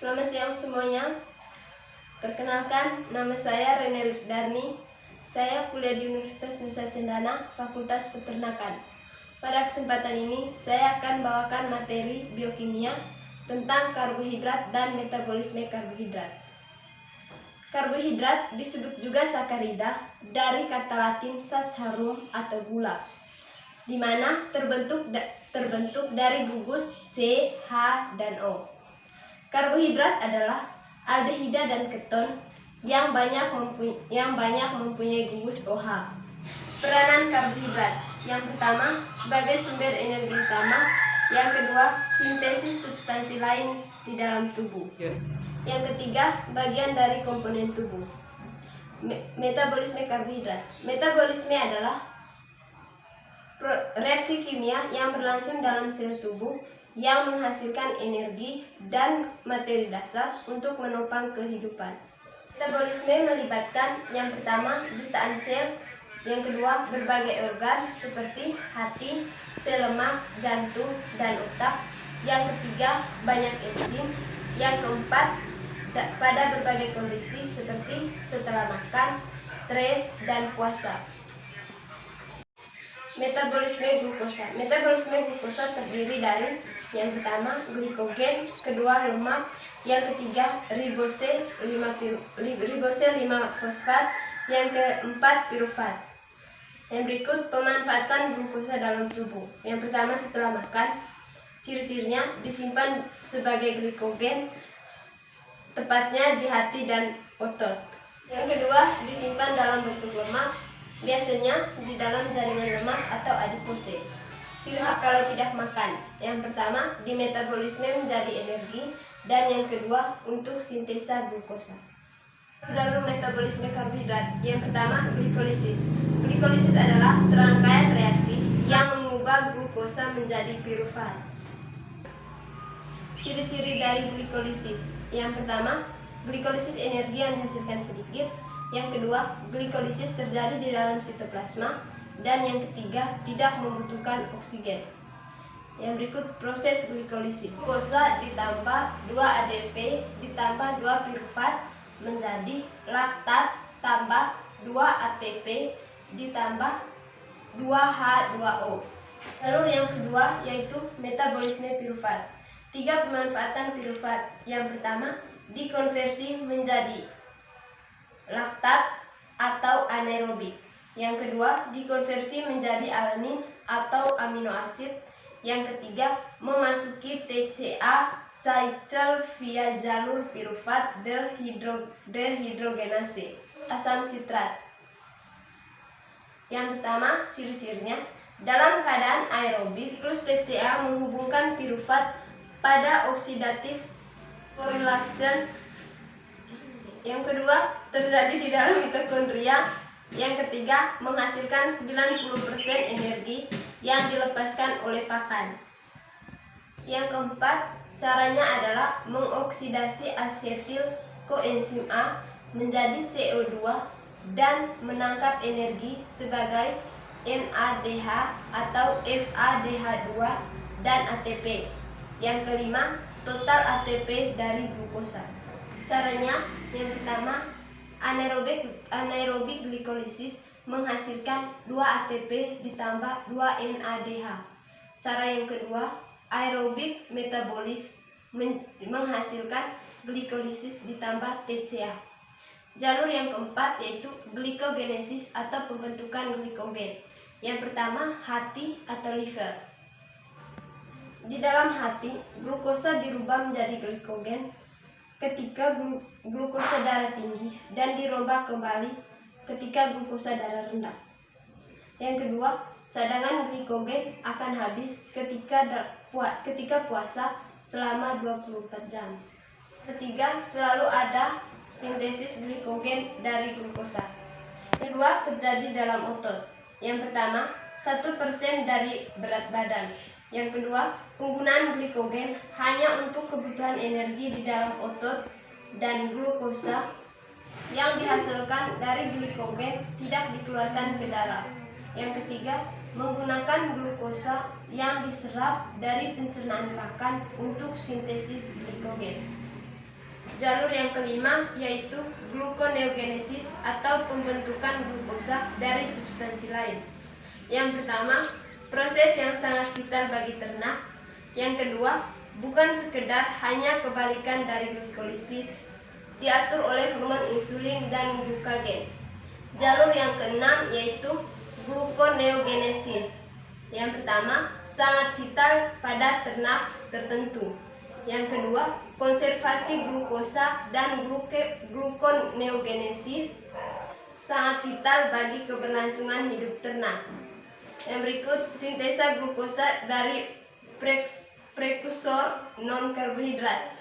Selamat siang semuanya. Perkenalkan, nama saya Rene Risdarni. Saya kuliah di Universitas Nusa Cendana, Fakultas Peternakan. Pada kesempatan ini, saya akan bawakan materi biokimia tentang karbohidrat dan metabolisme karbohidrat. Karbohidrat disebut juga sakarida dari kata Latin saccharum atau gula, di mana terbentuk dari gugus C, H, dan O. Karbohidrat adalah aldehida dan keton yang banyak mempunyai gugus OH. Peranan karbohidrat: yang pertama, sebagai sumber energi utama; yang kedua, sintesis substansi lain di dalam tubuh; yang ketiga, bagian dari komponen tubuh. Metabolisme karbohidrat. Metabolisme adalah reaksi kimia yang berlangsung dalam sel tubuh yang menghasilkan energi dan materi dasar untuk menopang kehidupan. Metabolisme melibatkan yang pertama, jutaan sel; yang kedua, berbagai organ seperti hati, sel lemak, jantung, dan otak; yang ketiga, banyak enzim; yang keempat, pada berbagai kondisi seperti setelah makan, stres, dan puasa. Metabolisme glukosa. Metabolisme glukosa terdiri dari yang pertama, glikogen; kedua, lemak; yang ketiga, ribose 5-fosfat; yang keempat, pirufat. Yang berikut pemanfaatan glukosa dalam tubuh. Yang pertama, setelah makan. Ciri-cirinya: disimpan sebagai glikogen, tepatnya di hati dan otot. Yang kedua, disimpan dalam bentuk lemak, biasanya di dalam jaringan lemak atau adipose. Ciri kalau tidak makan: yang pertama, di metabolisme menjadi energi, dan yang kedua, untuk sintesa glukosa. Jalur metabolisme karbohidrat. Yang pertama, glikolisis. Glikolisis adalah serangkaian reaksi yang mengubah glukosa menjadi pirufat. Ciri-ciri dari glikolisis: yang pertama, glikolisis energi yang dihasilkan sedikit; yang kedua, glikolisis terjadi di dalam sitoplasma; dan yang ketiga, tidak membutuhkan oksigen. Yang berikut proses glikolisis. Glukosa ditambah 2 ADP ditambah 2 pirufat menjadi laktat tambah 2 ATP ditambah 2 H2O. Jalur yang kedua yaitu metabolisme pirufat. 3 pemanfaatan pirufat. Yang pertama, dikonversi menjadi laktat atau anaerobik. Yang kedua, dikonversi menjadi alanin atau amino asid. Yang ketiga, memasuki TCA cycle via jalur pirufat dehidrogenase asam sitrat. Yang pertama, ciri-cirinya: dalam keadaan aerobik, siklus TCA menghubungkan pirufat pada oksidatif phosphorylation. Yang kedua, terjadi di dalam mitokondria. Yang ketiga, menghasilkan 90% energi yang dilepaskan oleh pakan. Yang keempat, caranya adalah mengoksidasi asetil koenzim A menjadi CO2 dan menangkap energi sebagai NADH atau FADH2 dan ATP. Yang kelima, total ATP dari glukosa. Caranya: yang pertama, anaerobik glikolisis menghasilkan 2 ATP ditambah 2 NADH. Cara yang kedua, aerobik metabolis menghasilkan glikolisis ditambah TCA. Jalur yang keempat yaitu glikogenesis atau pembentukan glikogen. Yang pertama, hati atau liver. Di dalam hati, glukosa dirubah menjadi glikogen ketika glukosa darah tinggi dan dirombak kembali ketika glukosa darah rendah. Yang kedua, cadangan glikogen akan habis ketika puasa selama 24 jam. Ketiga, selalu ada sintesis glikogen dari glukosa. Kedua, terjadi dalam otot. Yang pertama, 1% dari berat badan. Yang kedua, penggunaan glikogen hanya untuk kebutuhan energi di dalam otot, dan glukosa yang dihasilkan dari glikogen tidak dikeluarkan ke darah. Yang ketiga, menggunakan glukosa yang diserap dari pencernaan pakan untuk sintesis glikogen. Jalur yang kelima yaitu gluconeogenesis atau pembentukan glukosa dari substansi lain. Yang pertama, proses yang sangat vital bagi ternak. Yang kedua, bukan sekedar hanya kebalikan dari glikolisis, diatur oleh hormon insulin dan glukagen. Jalur yang keenam yaitu gluconeogenesis. Yang pertama, sangat vital pada ternak tertentu. Yang kedua, konservasi glukosa dan gluconeogenesis sangat vital bagi keberlangsungan hidup ternak. Yang berikut, sintesa glukosa dari prekursor non-karbohidrat.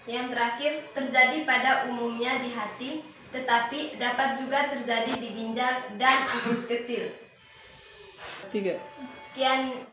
Yang terakhir, terjadi pada umumnya di hati, tetapi dapat juga terjadi di ginjal dan usus kecil. Sekian.